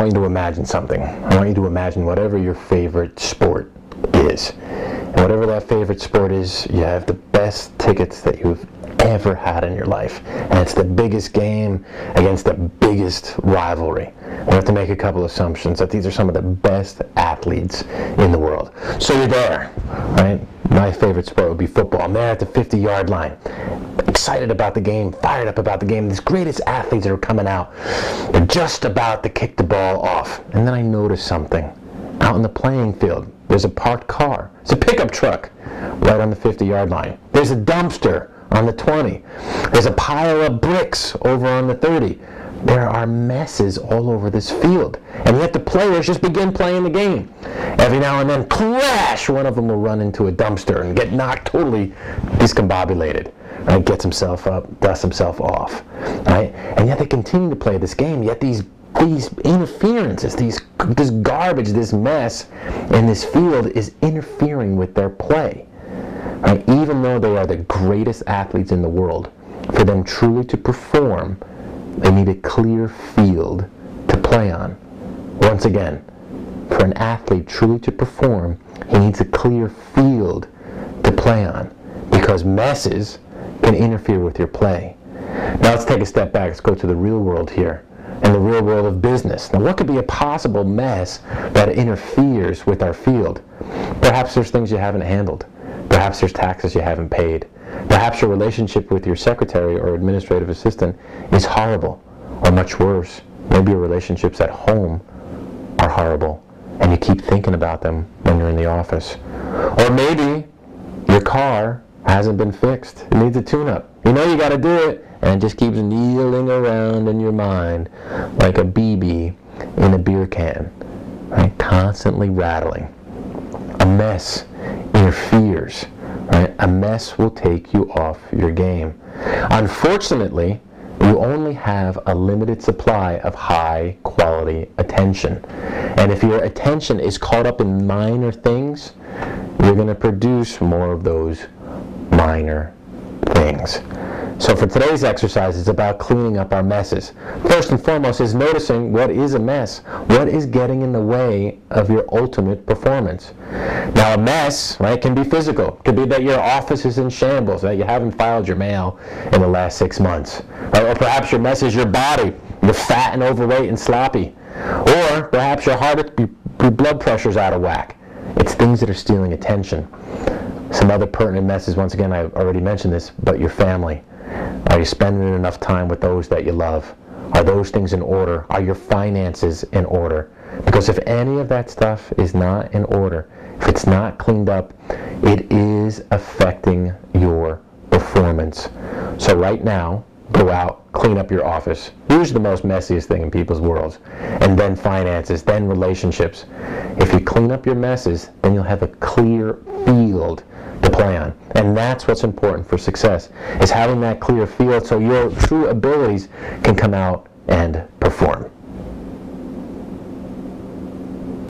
want you to imagine something. I want you to imagine whatever your favorite sport is. And whatever that favorite sport is, you have the best tickets that you've ever had in your life. And it's the biggest game against the biggest rivalry. We have to make a couple assumptions that these are some of the best athletes in the world. So you're there, right? My favorite sport would be football. I'm there at the 50-yard line, excited about the game, fired up about the game. These greatest athletes that are coming out, they're just about to kick the ball off. And then I notice something. Out in the playing field, there's a parked car. It's a pickup truck right on the 50-yard line. There's a dumpster on the 20. There's a pile of bricks over on the 30. There are messes all over this field. And yet the players just begin playing the game. Every now and then, crash, one of them will run into a dumpster and get knocked totally discombobulated. Right? Gets himself up, dusts himself off. Right? And yet they continue to play this game. Yet these interferences, this garbage, this mess in this field is interfering with their play. Right? Even though they are the greatest athletes in the world, for them truly to perform, they need a clear field to play on. Once again, for an athlete truly to perform, he needs a clear field to play on, because messes can interfere with your play. Now let's take a step back. Let's go to the real world here, and the real world of business. Now, what could be a possible mess that interferes with our field? Perhaps there's things you haven't handled. Perhaps there's taxes you haven't paid. Perhaps your relationship with your secretary or administrative assistant is horrible, or much worse, maybe your relationships at home are horrible, and you keep thinking about them when you're in the office. Or maybe your car hasn't been fixed. It needs a tune-up. You know you got to do it, and it just keeps kneeling around in your mind like a BB in a beer can, right? Constantly rattling. A mess interferes, right? A mess will take you off your game. Unfortunately, you only have a limited supply of high quality attention. And if your attention is caught up in minor things, you're going to produce more of those minor things. So for today's exercise, it's about cleaning up our messes. First and foremost is noticing what is a mess. What is getting in the way of your ultimate performance? Now a mess, right, can be physical. It could be that your office is in shambles, that you haven't filed your mail in the last 6 months. Right? Or perhaps your mess is your body. You're fat and overweight and sloppy. Or perhaps your blood pressure's out of whack. It's things that are stealing attention. Some other pertinent messes, once again, I already mentioned this, but your family. Are you spending enough time with those that you love? Are those things in order? Are your finances in order? Because if any of that stuff is not in order, if it's not cleaned up, it is affecting your performance. So right now, go out, clean up your office. Usually the most messiest thing in people's worlds. And then finances, then relationships. If you clean up your messes, then you'll have a clear field to play on. And that's what's important for success, is having that clear field so your true abilities can come out and perform.